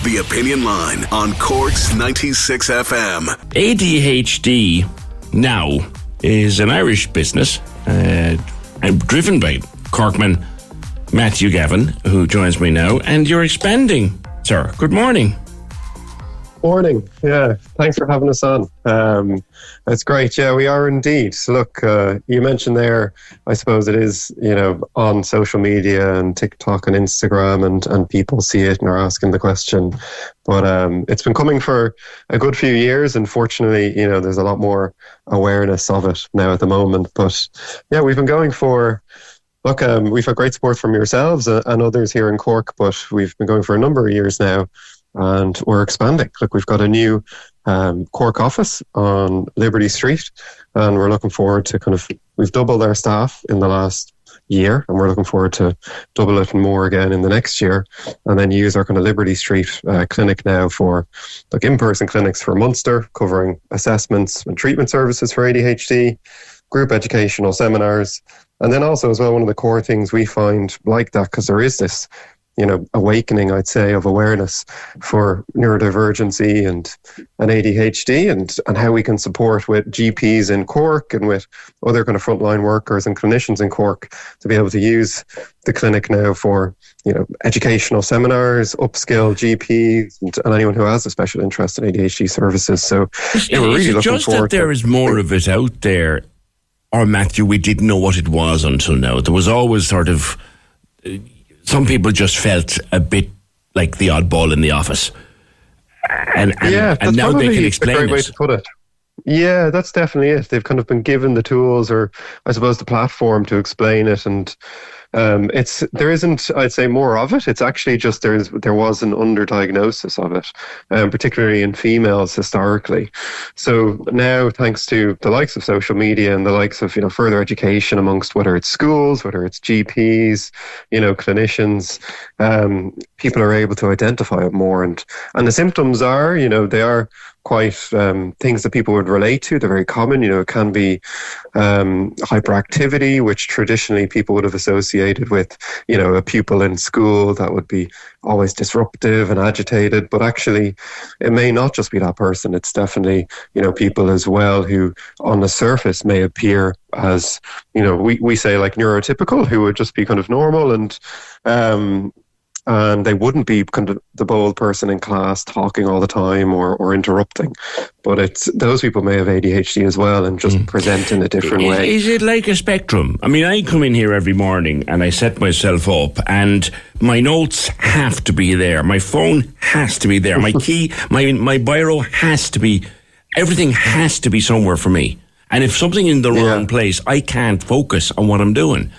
The Opinion Line on Cork's 96 FM. ADHD Now is an Irish business driven by Corkman Matthew Gavin, who joins me now, and you're expanding, sir. Good morning. Morning. Yeah, thanks for having us on. That's great. Yeah, we are indeed. So look, you mentioned there, I suppose it is, on social media and TikTok and Instagram and people see it and are asking the question. But it's been coming for a good few years, and fortunately, there's a lot more awareness of it now at the moment. But yeah, we've been going for... Look, we've had great support from yourselves and others here in Cork, but we've been going for a number of years now, and we're expanding. Look, we've got a new Cork office on Liberty Street, and we're looking forward to we've doubled our staff in the last year, and we're looking forward to double it and more again in the next year, and then use our Liberty Street clinic now for in-person clinics for Munster, covering assessments and treatment services for ADHD, group educational seminars. And then also as well, one of the core things we find like that, because there is this, awakening, I'd say, of awareness for neurodivergency and ADHD and how we can support with GPs in Cork and with other frontline workers and clinicians in Cork to be able to use the clinic now for, educational seminars, upskill GPs and anyone who has a special interest in ADHD services. So we're really looking just forward that there is more of it out there. Or Matthew, we didn't know what it was until now. There was always some people just felt a bit like the oddball in the office. And now they can explain it. That's a great way to put it. Yeah, that's definitely it. They've been given the tools, or I suppose the platform, to explain it, and there isn't, I'd say, more of it. It's actually just there was an underdiagnosis of it, particularly in females historically. So now, thanks to the likes of social media and the likes of further education amongst whether it's schools, whether it's GPs, clinicians, people are able to identify it more, and the symptoms are, they are quite things that people would relate to. They're very common. It can be hyperactivity, which traditionally people would have associated with, a pupil in school that would be always disruptive and agitated. But actually, it may not just be that person. It's definitely, people as well who on the surface may appear as, we say neurotypical, who would just be normal and they wouldn't be the bold person in class talking all the time or interrupting. But it's those people may have ADHD as well and just present in a different way. Is it like a spectrum? I mean, I come in here every morning and I set myself up and my notes have to be there. My phone has to be there. My key, my biro has to be, everything has to be somewhere for me. And if something in the wrong place, I can't focus on what I'm doing.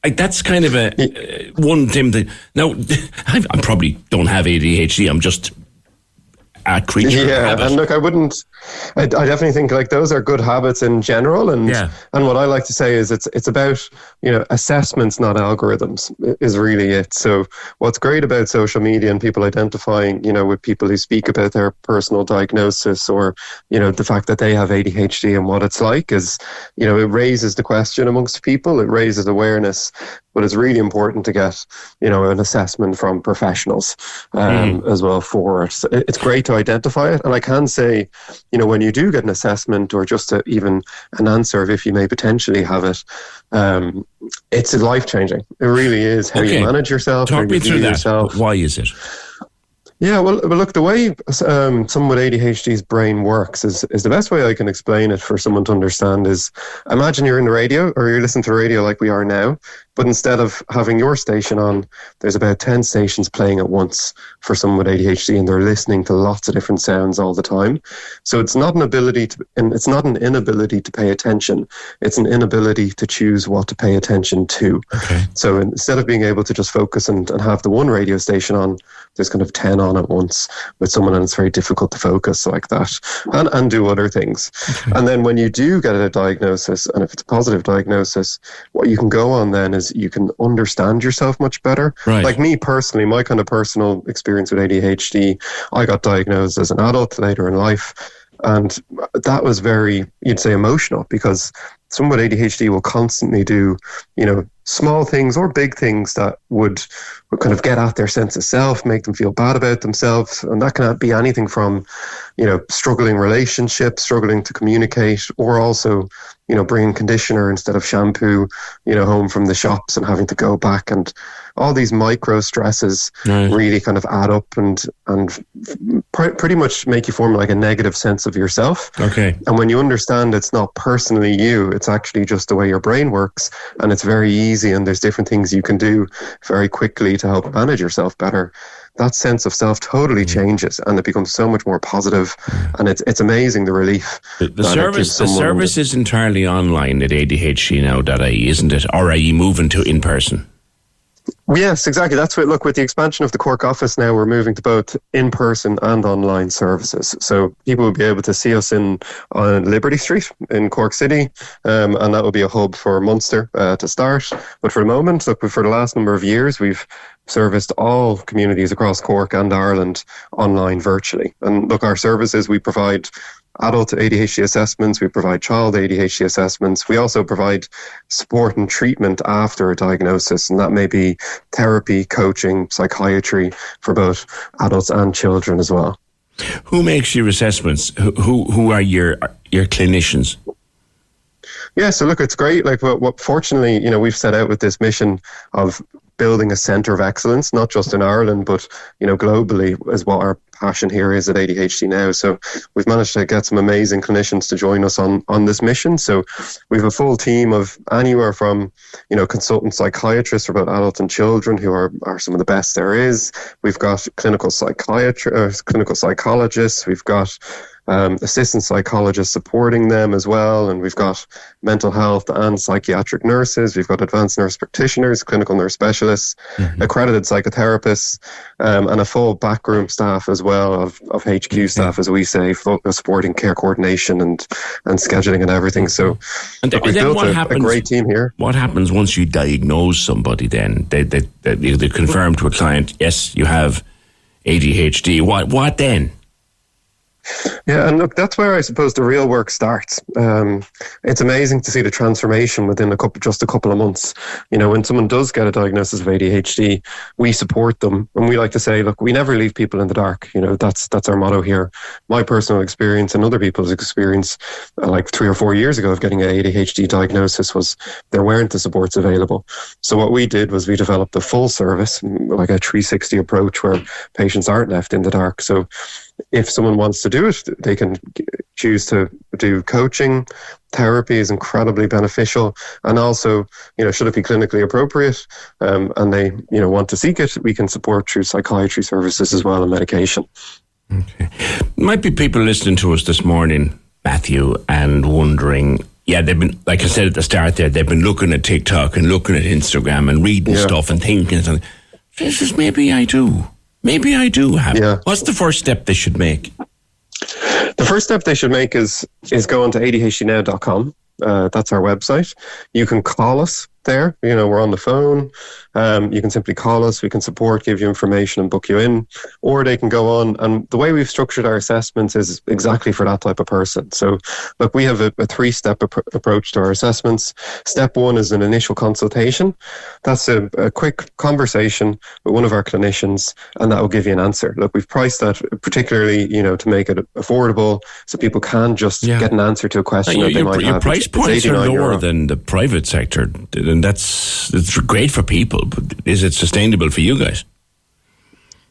That's kind of a one thing that... Now, I probably don't have ADHD. I'm just a creature of habit. And look, I definitely think those are good habits in general. And what I like to say is it's about, assessments, not algorithms, is really it. So what's great about social media and people identifying, with people who speak about their personal diagnosis or, the fact that they have ADHD and what it's like is, it raises the question amongst people. It raises awareness. But it's really important to get, an assessment from professionals as well for it. So it's great to identify it. And I can say, when you do get an assessment or just even an answer if you may potentially have it, it's life-changing. It really is how you manage yourself. Talk me through that. Yourself. Why is it? Yeah, well, look, the way someone with ADHD's brain works is the best way I can explain it for someone to understand is, imagine you're in the radio or you're listening to the radio like we are now, but instead of having your station on, there's about 10 stations playing at once for someone with ADHD, and they're listening to lots of different sounds all the time. So it's not an inability to pay attention. It's an inability to choose what to pay attention to. Okay. So instead of being able to just focus and have the one radio station on, there's 10 on at once with someone, and it's very difficult to focus like that and do other things. Okay. And then when you do get a diagnosis, and if it's a positive diagnosis, what you can go on then is you can understand yourself much better. Right. Like me personally, my personal experience with ADHD, I got diagnosed as an adult later in life. And that was very, you'd say, emotional, because someone with ADHD will constantly do, small things or big things that would kind of get at their sense of self, make them feel bad about themselves. And that can be anything from, struggling relationships, struggling to communicate, or also, bringing conditioner instead of shampoo, home from the shops and having to go back. And all these micro stresses really kind of add up and pretty much make you form like a negative sense of yourself. Okay. And when you understand it's not personally you, it's actually just the way your brain works, and it's very easy, and there's different things you can do very quickly to help manage yourself better, that sense of self totally changes, and it becomes so much more positive, and it's amazing the relief. The service is entirely online at adhdnow.ie, isn't it? Or are you moving to in person? Yes, exactly. That's what, look, with the expansion of the Cork office now, we're moving to both in-person and online services. So people will be able to see us on Liberty Street in Cork City, and that will be a hub for Munster to start. But for the moment, look, for the last number of years, we've serviced all communities across Cork and Ireland online virtually. And look, our services, we provide adult ADHD assessments, we provide child ADHD assessments. We also provide support and treatment after a diagnosis, and that may be therapy, coaching, psychiatry for both adults and children as well. Who makes your assessments? Who are your clinicians? Yeah, so look, it's great. Like, what fortunately, we've set out with this mission of building a centre of excellence, not just in Ireland, but, globally, is what our passion here is at ADHD Now. So we've managed to get some amazing clinicians to join us on this mission. So we have a full team of anywhere from, consultant psychiatrists for both adults and children, who are some of the best there is. We've got clinical psychologists. We've got assistant psychologists supporting them as well, and we've got mental health and psychiatric nurses. We've got advanced nurse practitioners, clinical nurse specialists, accredited psychotherapists, and a full backroom staff as well of HQ staff, as we say, supporting care coordination and scheduling and everything. So we've built a great team here. What happens once you diagnose somebody? Then they confirm to a client, yes, you have ADHD. What then? Yeah, and look, that's where I suppose the real work starts. It's amazing to see the transformation within just a couple of months. When someone does get a diagnosis of ADHD, we support them, and we like to say, look, we never leave people in the dark. That's our motto here. My personal experience and other people's experience, like 3 or 4 years ago of getting an ADHD diagnosis, was there weren't the supports available. So what we did was we developed a full service, like a 360 approach, where patients aren't left in the dark. So if someone wants to do it, they can choose to do coaching. Therapy is incredibly beneficial, and also, should it be clinically appropriate, and they, want to seek it, we can support through psychiatry services as well, and medication. Okay. Might be people listening to us this morning, Matthew, and wondering, they've been, like I said at the start there, they've been looking at TikTok and looking at Instagram and reading stuff and thinking, Jesus, maybe I do have. Yeah. What's the first step they should make? The first step they should make is go on to adhdnow.com. That's our website. You can call us there. We're on the phone. You can simply call us. We can support, give you information and book you in, or they can go on. And the way we've structured our assessments is exactly for that type of person. So look, we have a 3-step approach to our assessments. Step 1 is an initial consultation. That's a quick conversation with one of our clinicians, and that will give you an answer. Look, we've priced that particularly, to make it affordable, so people can just get an answer to a question that they might have. Your price points are lower than the private sector, and it's great for people, but is it sustainable for you guys?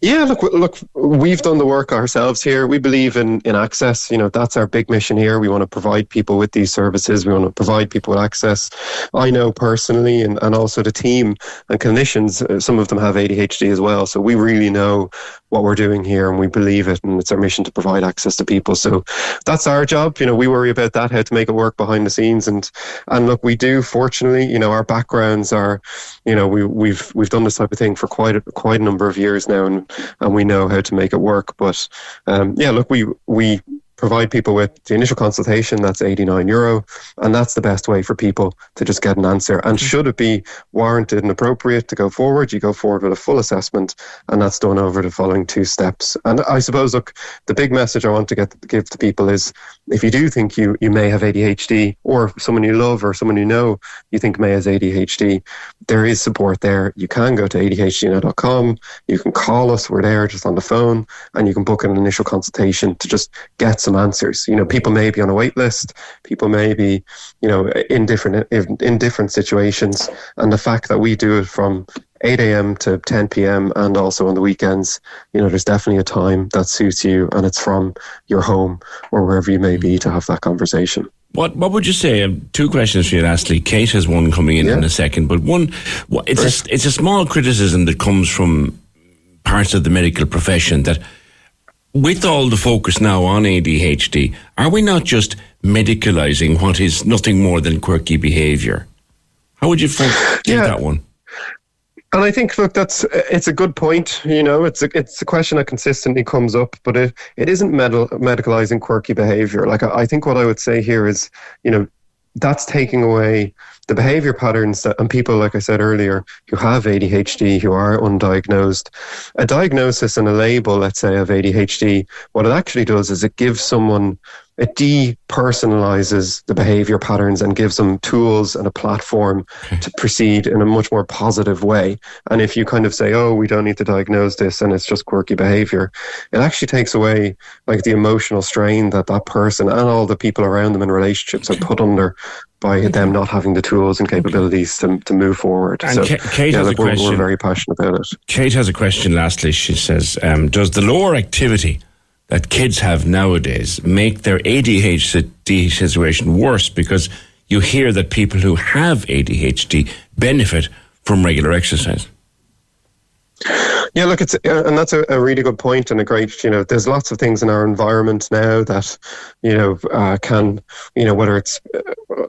Yeah, look, we've done the work ourselves here. We believe in access. That's our big mission here. We want to provide people with these services. We want to provide people with access. I know personally, and also the team and clinicians, some of them have ADHD as well. So we really know what we're doing here, and we believe it, and it's our mission to provide access to people. So that's our job. We worry about that, how to make it work behind the scenes. And look, we do, fortunately, our backgrounds are, we've done this type of thing for quite a number of years now, and we know how to make it work. But look, we provide people with the initial consultation. That's €89, and that's the best way for people to just get an answer. And should it be warranted and appropriate to go forward, you go forward with a full assessment, and that's done over the following 2 steps. And I suppose, look, the big message I want to give to people is, if you do think you may have ADHD, or someone you love or someone you know you think may has ADHD, there is support there. You can go to ADHDnow.com, you can call us, we're there just on the phone, and you can book an initial consultation to just get some answers. People may be on a wait list, people may be, in different situations, and the fact that we do it from 8 a.m. to 10 p.m. and also on the weekends, there's definitely a time that suits you, and it's from your home or wherever you may be to have that conversation. What would you say? 2 questions for you, lastly. Kate has one coming in a second, but one, it's a small criticism that comes from parts of the medical profession that, with all the focus now on ADHD, are we not just medicalising what is nothing more than quirky behaviour? How would you take that one? And I think, look, it's a good point. It's a question that consistently comes up, but it isn't medicalizing quirky behavior. Like, I think what I would say here is, that's taking away the behavior patterns and people, like I said earlier, who have ADHD, who are undiagnosed. A diagnosis and a label, let's say, of ADHD, what it actually does is it gives someone, it depersonalizes the behavior patterns and gives them tools and a platform to proceed in a much more positive way. And if you kind of say, oh, we don't need to diagnose this and it's just quirky behavior, it actually takes away like the emotional strain that person and all the people around them in relationships are put under by them not having the tools and capabilities to move forward. And so, Kate has a question. We're very passionate about it. Kate has a question lastly. She says, does the lower activity that kids have nowadays make their ADHD situation worse, because you hear that people who have ADHD benefit from regular exercise? Yeah, look, and that's a really good point and a great, there's lots of things in our environment now that, can, whether it's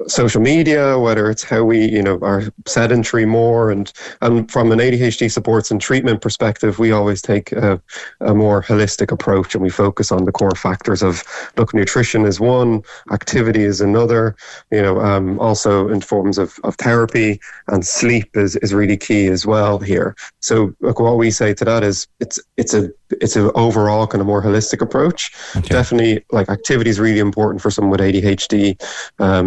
social media, whether it's how we, are sedentary more, and from an ADHD supports and treatment perspective, we always take a more holistic approach, and we focus on the core factors of, look, nutrition is one, activity is another, also in forms of therapy, and sleep is really key as well here. So look, what we say to that is it's an overall kind of more holistic approach. Okay. Definitely, like, activity is really important for someone with ADHD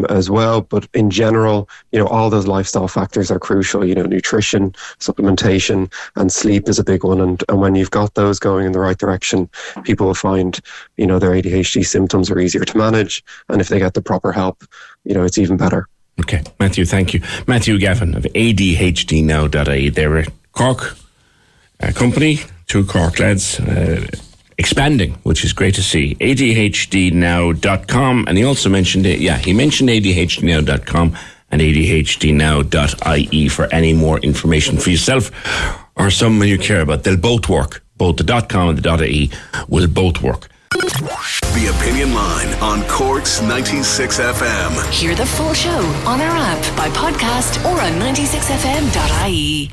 as well. But in general, all those lifestyle factors are crucial. Nutrition, supplementation, and sleep is a big one. And when you've got those going in the right direction, people will find, their ADHD symptoms are easier to manage. And if they get the proper help, it's even better. Okay, Matthew, thank you. Matthew Gavin of ADHDnow.ie. They're a Cork company, 2 Cork lads, expanding, which is great to see. ADHDnow.com, and he also mentioned it. Yeah, he mentioned ADHDnow.com and ADHDnow.ie for any more information for yourself or someone you care about. They'll both work. Both the .com and the .ie will both work. The Opinion Line on Cork's 96 FM. Hear the full show on our app, by podcast, or on 96fm.ie.